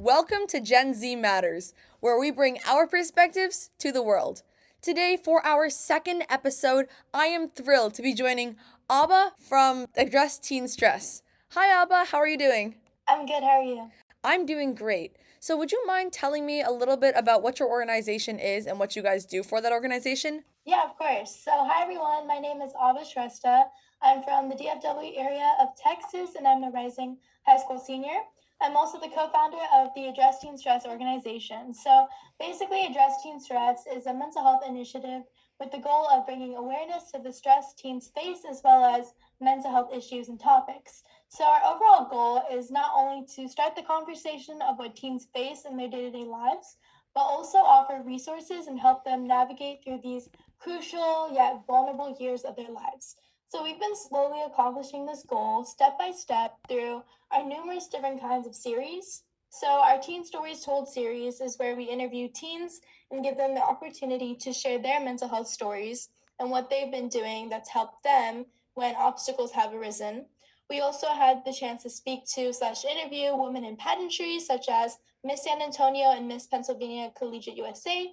Welcome to Gen Z Matters, where we bring our perspectives to the world. Today, for our second episode, I am thrilled to be joining Abba from Address Teen Stress. Hi, Abba, how are you doing? I'm good. How are you? I'm doing great. So, would you mind telling me a little bit about what your organization is and what you guys do for that organization? Yeah, of course. So, hi everyone. My name is Ava Shrestha. I'm from the DFW area of Texas, and I'm a rising high school senior. I'm also the co-founder of the Address Teen Stress organization. So, basically, Address Teen Stress is a mental health initiative with the goal of bringing awareness to the stress teens face, as well as mental health issues and topics. So, our overall goal is not only to start the conversation of what teens face in their day-to-day lives, but also offer resources and help them navigate through these crucial yet vulnerable years of their lives. So we've been slowly accomplishing this goal step by step through our numerous different kinds of series. So our Teen Stories Told series is where we interview teens and give them the opportunity to share their mental health stories and what they've been doing that's helped them when obstacles have arisen. We also had the chance to speak to slash interview women in pageantry such as Miss San Antonio and Miss Pennsylvania Collegiate USA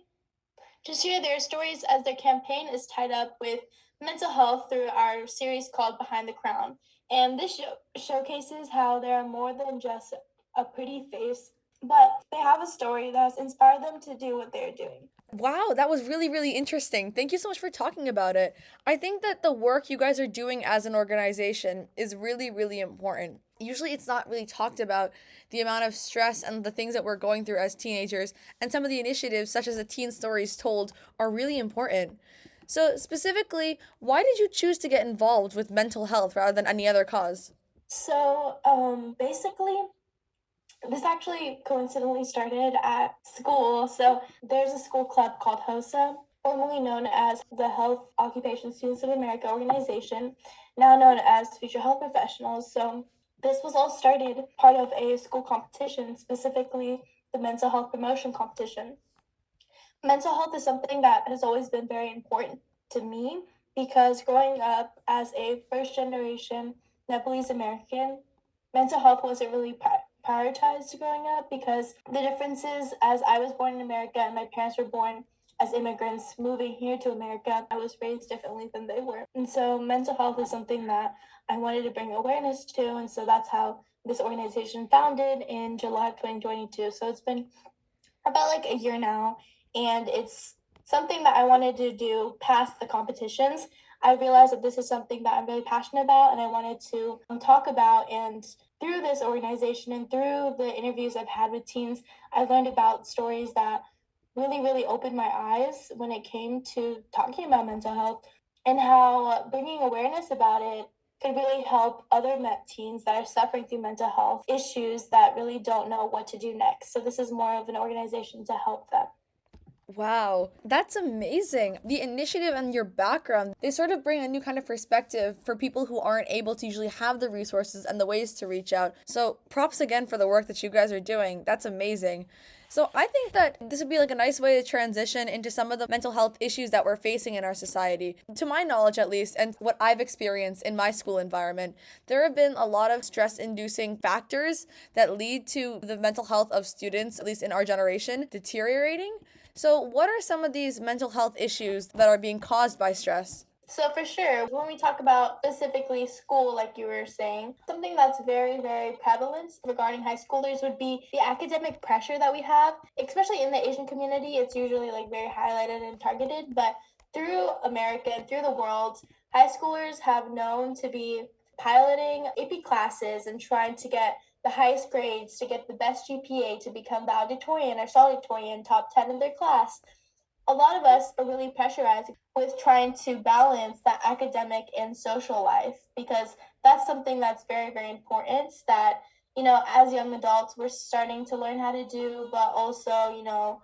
to share their stories as their campaign is tied up with mental health through our series called Behind the Crown. And this showcases how they are more than just a pretty face, but they have a story that has inspired them to do what they're doing. Wow, that was really, really interesting. Thank you so much for talking about it. I think that the work you guys are doing as an organization is really, really important. Usually, it's not really talked about the amount of stress and the things that we're going through as teenagers, and some of the initiatives, such as the Teen Stories Told, are really important. So, specifically, why did you choose to get involved with mental health rather than any other cause? Basically, this actually coincidentally started at school. So there's a school club called HOSA, formerly known as the Health Occupation Students of America organization, now known as Future Health Professionals. So this was all started part of a school competition, specifically the mental health promotion competition. Mental health is something that has always been very important to me because growing up as a first generation Nepalese American, mental health wasn't really prioritized growing up because the differences as I was born in America and my parents were born as immigrants moving here to America, I was raised differently than they were. And so mental health is something that I wanted to bring awareness to. And so that's how this organization founded in July of 2022. So it's been about like a year now, and it's something that I wanted to do past the competitions. I realized that this is something that I'm really passionate about, and I wanted to talk about. And through this organization and through the interviews I've had with teens, I learned about stories that really, really opened my eyes when it came to talking about mental health and how bringing awareness about it could really help other teens that are suffering through mental health issues that really don't know what to do next. So this is more of an organization to help them. Wow, that's amazing. The initiative and your background, they sort of bring a new kind of perspective for people who aren't able to usually have the resources and the ways to reach out. So, props again for the work that you guys are doing. That's amazing. So, I think that this would be like a nice way to transition into some of the mental health issues that we're facing in our society. To my knowledge, at least, and what I've experienced in my school environment, there have been a lot of stress inducing factors that lead to the mental health of students, at least in our generation, deteriorating. So, what are some of these mental health issues that are being caused by stress? So for sure, when we talk about specifically school, like you were saying, something that's very, very prevalent regarding high schoolers would be the academic pressure that we have, especially in the Asian community. It's usually like very highlighted and targeted, but through America and through the world, high schoolers have known to be piloting AP classes and trying to get the highest grades to get the best GPA to become valedictorian or salutatorian, top 10 in their class. A lot of us are really pressurized with trying to balance that academic and social life because that's something that's very, very important that, as young adults, we're starting to learn how to do, but also,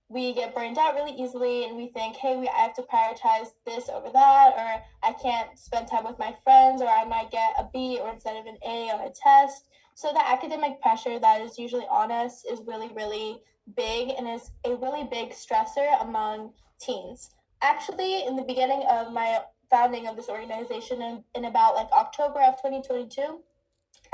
we get burned out really easily and we think, hey, I have to prioritize this over that, or I can't spend time with my friends, or I might get a B or instead of an A on a test. So the academic pressure that is usually on us is really, really big and is a really big stressor among teens. Actually, in the beginning of my founding of this organization in about like October of 2022,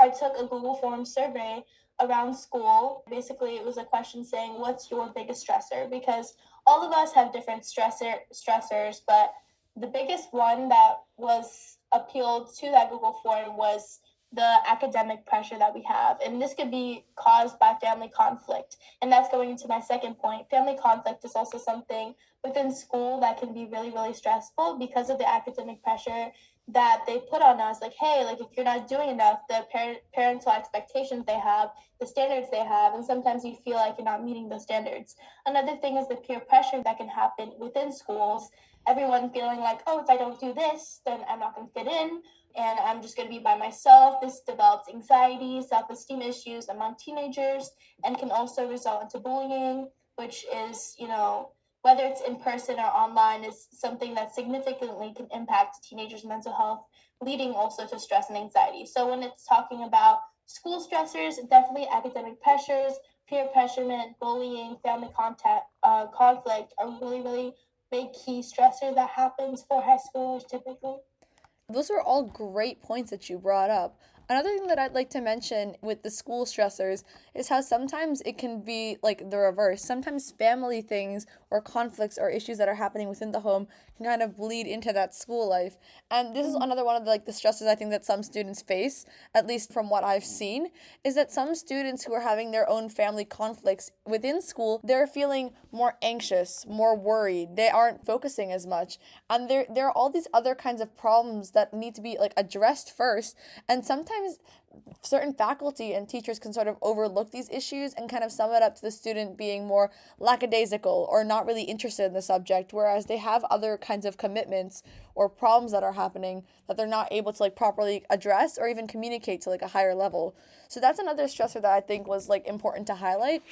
I took a Google Forms survey around school. Basically, it was a question saying, "What's your biggest stressor?" Because all of us have different stressors, but the biggest one that was appealed to that Google form was the academic pressure that we have. And this could be caused by family conflict. And that's going into my second point. Family conflict is also something within school that can be really, really stressful because of the academic pressure that they put on us. Like, hey, like if you're not doing enough, the parental expectations they have, the standards they have, and sometimes you feel like you're not meeting those standards. Another thing is the peer pressure that can happen within schools. Everyone feeling like, oh, if I don't do this, then I'm not going to fit in and I'm just going to be by myself. This develops anxiety, self esteem issues among teenagers, and can also result into bullying, which is, whether it's in person or online, is something that significantly can impact teenagers' mental health, leading also to stress and anxiety. So, when it's talking about school stressors, definitely academic pressures, peer pressurement, bullying, family conflict are really, really big key stressor that happens for high schoolers typically. Those are all great points that you brought up. Another thing that I'd like to mention with the school stressors is how sometimes it can be like the reverse. Sometimes family things or conflicts or issues that are happening within the home can kind of bleed into that school life. And this is another one of the stresses I think that some students face, at least from what I've seen, is that some students who are having their own family conflicts within school, they're feeling more anxious, more worried. They aren't focusing as much. And there are all these other kinds of problems that need to be like addressed first. And sometimes certain faculty and teachers can sort of overlook these issues and kind of sum it up to the student being more lackadaisical or not really interested in the subject, whereas they have other kinds of commitments or problems that are happening that they're not able to like properly address or even communicate to like a higher level. So that's another stressor that I think was like important to highlight.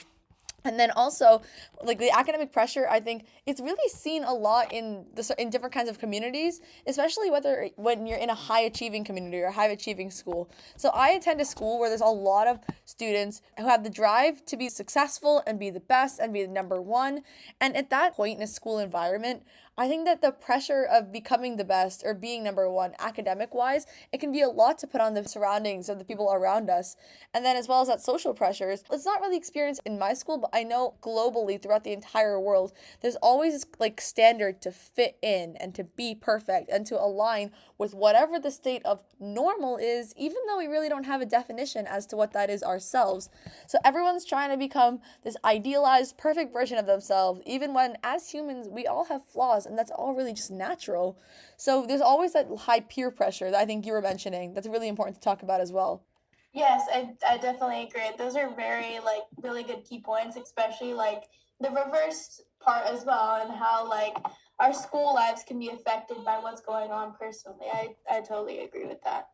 And then also, like the academic pressure, I think it's really seen a lot in different kinds of communities, especially whether when you're in a high achieving community or a high achieving school. So I attend a school where there's a lot of students who have the drive to be successful and be the best and be the number one. And at that point in a school environment, I think that the pressure of becoming the best or being number one academic wise, it can be a lot to put on the surroundings of the people around us. And then as well as that social pressures, it's not really experienced in my school, but I know globally throughout the entire world, there's always this like standard to fit in and to be perfect and to align with whatever the state of normal is, even though we really don't have a definition as to what that is ourselves. So everyone's trying to become this idealized, perfect version of themselves, even when as humans, we all have flaws and that's all really just natural. So there's always that high peer pressure that I think you were mentioning. That's really important to talk about as well. Yes, I definitely agree. Those are very like really good key points, especially like the reverse part as well, and how like our school lives can be affected by what's going on personally. I totally agree with that.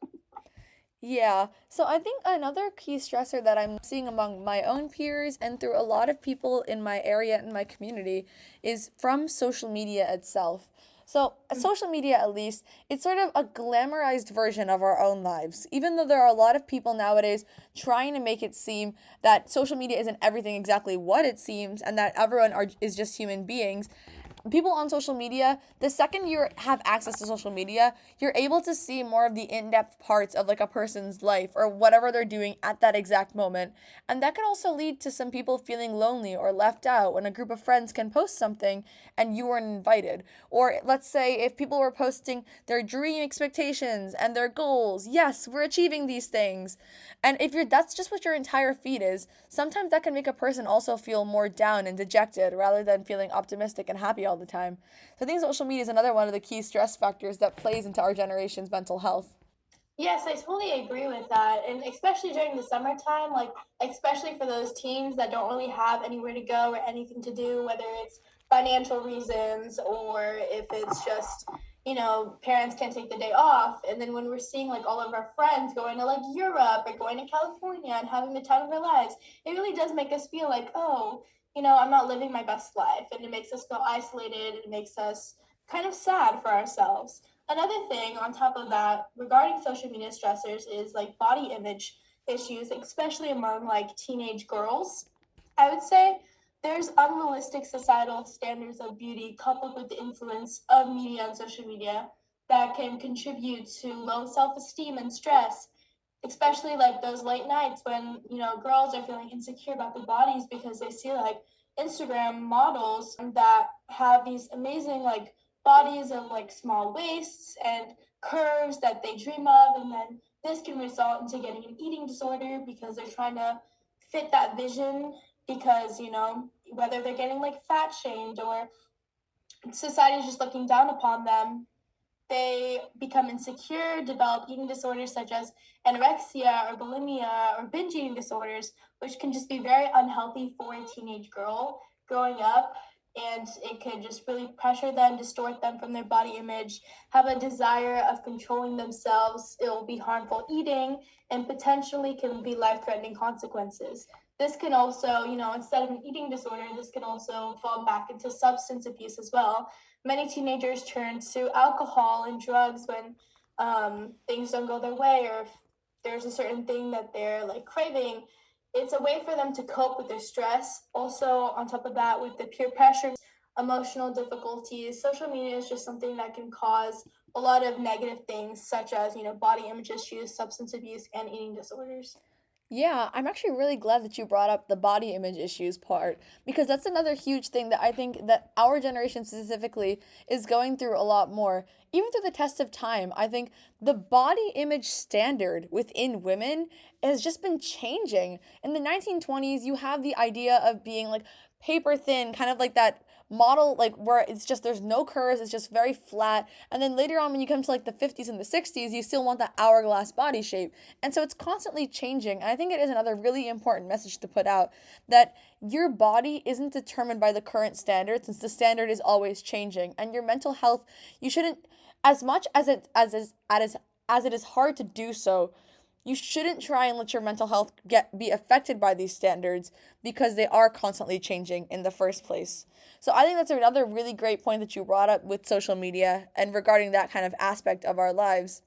Yeah, so I think another key stressor that I'm seeing among my own peers and through a lot of people in my area and my community is from social media itself. So, social media, at least, it's sort of a glamorized version of our own lives. Even though there are a lot of people nowadays trying to make it seem that social media isn't everything exactly what it seems and that is just human beings, people on social media, the second you have access to social media, you're able to see more of the in-depth parts of like a person's life or whatever they're doing at that exact moment. And that can also lead to some people feeling lonely or left out when a group of friends can post something and you weren't invited. Or let's say if people were posting their dream expectations and their goals, yes, we're achieving these things. And if you're that's just what your entire feed is, sometimes that can make a person also feel more down and dejected rather than feeling optimistic and happy all the time. So I think social media is another one of the key stress factors that plays into our generation's mental health. Yes, I totally agree with that. And especially during the summertime, like especially for those teens that don't really have anywhere to go or anything to do, whether it's financial reasons or if it's just, parents can't take the day off. And then when we're seeing like all of our friends going to like Europe or going to California and having the time of their lives, it really does make us feel like, oh, I'm not living my best life. And it makes us feel isolated. It makes us kind of sad for ourselves. Another thing on top of that regarding social media stressors is like body image issues, especially among like teenage girls. I would say there's unrealistic societal standards of beauty coupled with the influence of media and social media that can contribute to low self esteem and stress. especially like those late nights when, girls are feeling insecure about their bodies because they see like Instagram models that have these amazing like bodies of like small waists and curves that they dream of, and then this can result into getting an eating disorder because they're trying to fit that vision, because whether they're getting like fat shamed or society's just looking down upon them, they become insecure, develop eating disorders such as anorexia or bulimia or binge eating disorders, which can just be very unhealthy for a teenage girl growing up. And it could just really pressure them, distort them from their body image, have a desire of controlling themselves. It will be harmful eating and potentially can be life threatening consequences. This can also, instead of an eating disorder, this can also fall back into substance abuse as well. Many teenagers turn to alcohol and drugs when things don't go their way, or if there's a certain thing that they're like craving. It's a way for them to cope with their stress. Also, on top of that, with the peer pressure, emotional difficulties, social media is just something that can cause a lot of negative things, such as body image issues, substance abuse, and eating disorders. Yeah, I'm actually really glad that you brought up the body image issues part because that's another huge thing that I think that our generation specifically is going through a lot more. Even through the test of time, I think the body image standard within women has just been changing. In the 1920s, you have the idea of being like paper thin, kind of like that model like where it's just there's no curves, it's just very flat. And then later on when you come to like the 50s and the 60s, you still want that hourglass body shape. And so it's constantly changing. And I think it is another really important message to put out that your body isn't determined by the current standard, since the standard is always changing. And your mental health, you shouldn't, as much as it is hard to do so, you shouldn't try and let your mental health be affected by these standards because they are constantly changing in the first place. So I think that's another really great point that you brought up with social media and regarding that kind of aspect of our lives.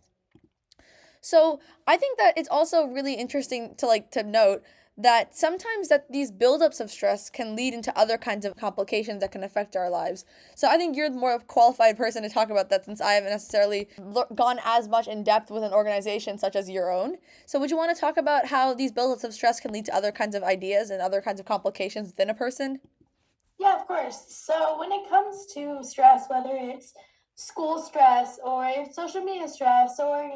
So I think that it's also really interesting to to note that sometimes that these buildups of stress can lead into other kinds of complications that can affect our lives. So I think you're the more qualified person to talk about that since I haven't necessarily gone as much in depth with an organization such as your own. So would you want to talk about how these buildups of stress can lead to other kinds of ideas and other kinds of complications within a person? Yeah, of course. So when it comes to stress, whether it's school stress or it's social media stress or,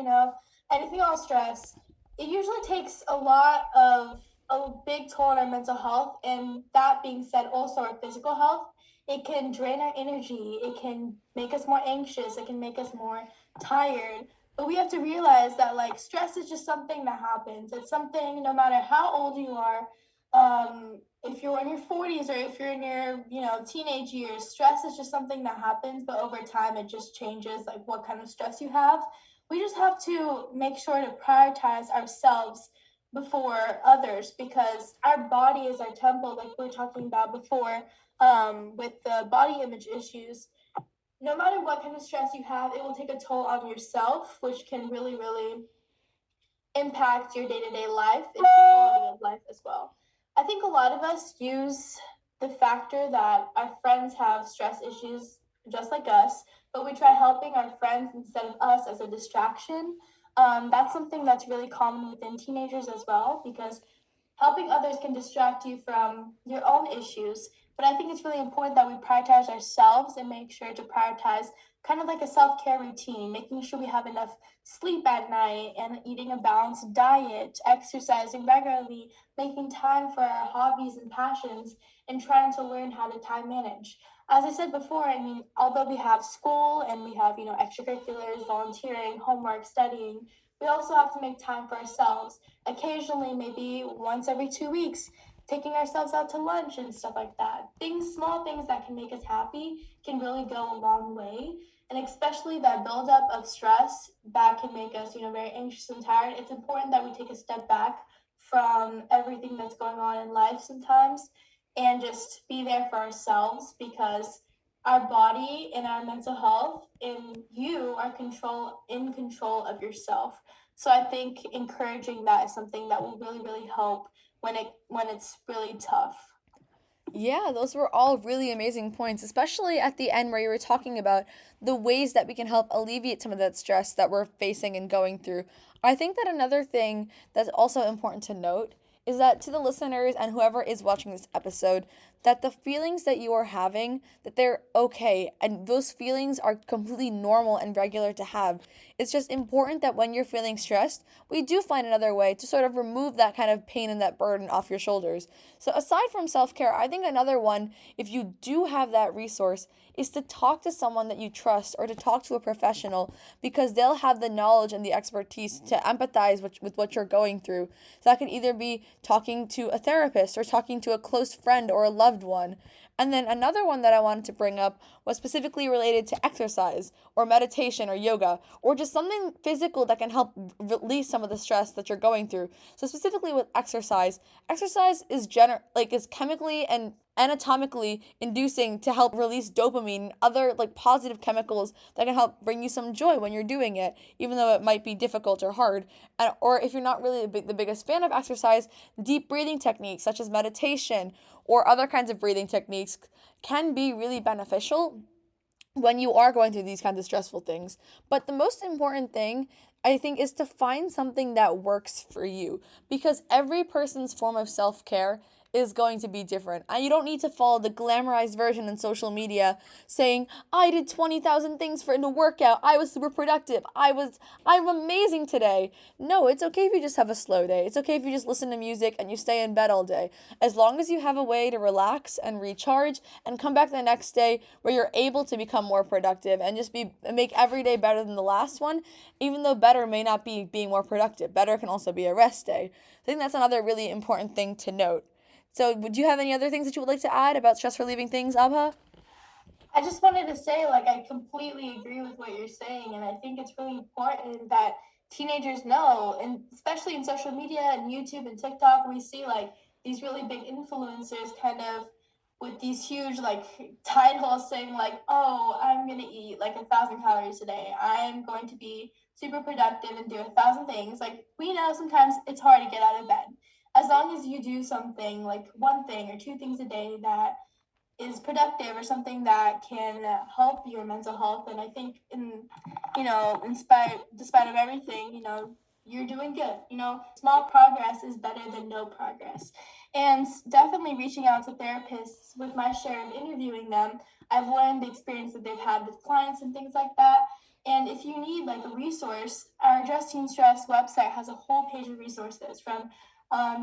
anything else stress, it usually takes a big toll on our mental health. And that being said, also our physical health. It can drain our energy. It can make us more anxious. It can make us more tired. But we have to realize that like stress is just something that happens. It's something no matter how old you are, if you're in your 40s or if you're in your teenage years, stress is just something that happens, but over time it just changes like what kind of stress you have. We just have to make sure to prioritize ourselves before others, because our body is our temple, like we were talking about before, with the body image issues. No matter what kind of stress you have, it will take a toll on yourself, which can really, really impact your day-to-day life and quality of life as well. I think a lot of us use the factor that our friends have stress issues just like us, but we try helping our friends instead of us as a distraction. That's something that's really common within teenagers as well, because helping others can distract you from your own issues. But I think it's really important that we prioritize ourselves and make sure to prioritize kind of like a self care routine, making sure we have enough sleep at night and eating a balanced diet, exercising regularly, making time for our hobbies and passions, and trying to learn how to time manage. As I said before, I mean, although we have school and we have, extracurriculars, volunteering, homework, studying, we also have to make time for ourselves. Occasionally, maybe once every 2 weeks, taking ourselves out to lunch and stuff like that. Small things that can make us happy can really go a long way. And especially that buildup of stress that can make us, very anxious and tired. It's important that we take a step back from everything that's going on in life sometimes and just be there for ourselves, because our body and our mental health and you are in control of yourself. So I think encouraging that is something that will really, really help when it's really tough. Yeah, those were all really amazing points, especially at the end where you were talking about the ways that we can help alleviate some of that stress that we're facing and going through. I think that another thing that's also important to note is that to the listeners and whoever is watching this episode, that the feelings that you are having, that they're okay, and those feelings are completely normal and regular to have. It's just important that when you're feeling stressed, we do find another way to sort of remove that kind of pain and that burden off your shoulders. So, aside from self care, I think another one, if you do have that resource, is to talk to someone that you trust or to talk to a professional because they'll have the knowledge and the expertise to empathize with what you're going through. So, that could either be talking to a therapist or talking to a close friend or a loved one. And then another one that I wanted to bring up was specifically related to exercise or meditation or yoga or just something physical that can help release some of the stress that you're going through. So specifically with exercise, exercise is chemically and anatomically inducing to help release dopamine and other like positive chemicals that can help bring you some joy when you're doing it, even though it might be difficult or hard. And or if you're not really the biggest fan of exercise, deep breathing techniques such as meditation or other kinds of breathing techniques can be really beneficial when you are going through these kinds of stressful things. But the most important thing, I think, is to find something that works for you because every person's form of self care is going to be different. And you don't need to follow the glamorized version in social media saying, I did 20,000 things in a workout. I was super productive. I'm amazing today. No, it's okay if you just have a slow day. It's okay if you just listen to music and you stay in bed all day. As long as you have a way to relax and recharge and come back the next day where you're able to become more productive and just make every day better than the last one, even though better may not be being more productive. Better can also be a rest day. I think that's another really important thing to note. So, would you have any other things that you would like to add about stress relieving things, Abha? I just wanted to say, like, I completely agree with what you're saying, and I think it's really important that teenagers know, and especially in social media and YouTube and TikTok, we see like these really big influencers kind of with these huge like titles saying like, "Oh, I'm gonna eat like 1,000 calories a day. I'm going to be super productive and do 1,000 things." Like, we know sometimes it's hard to get out of bed. As long as you do something like one thing or two things a day that is productive or something that can help your mental health, and I think in despite of everything, you're doing good. Small progress is better than no progress. And definitely reaching out to therapists, with my share of interviewing them, I've learned the experience that they've had with clients and things like that. And if you need like a resource, our Address Teen Stress website has a whole page of resources, from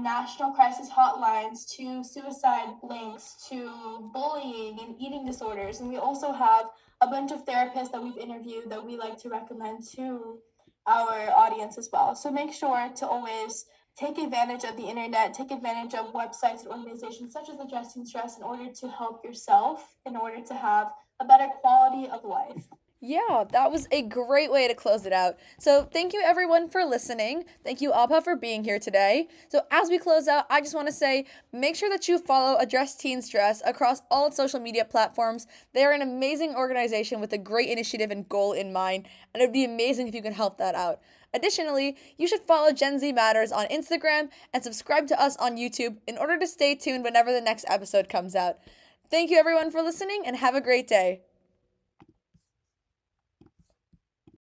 national crisis hotlines to suicide links to bullying and eating disorders. And we also have a bunch of therapists that we've interviewed that we like to recommend to our audience as well. So make sure to always take advantage of the internet, take advantage of websites and organizations such as Address Teen Stress in order to help yourself, in order to have a better quality of life. Yeah, that was a great way to close it out. So, thank you everyone for listening. Thank you, Abha, for being here today. So, as we close out, I just want to say make sure that you follow Address Teen Stress across all social media platforms. They are an amazing organization with a great initiative and goal in mind, and it would be amazing if you can help that out. Additionally, you should follow Gen Z Matters on Instagram and subscribe to us on YouTube in order to stay tuned whenever the next episode comes out. Thank you everyone for listening and have a great day.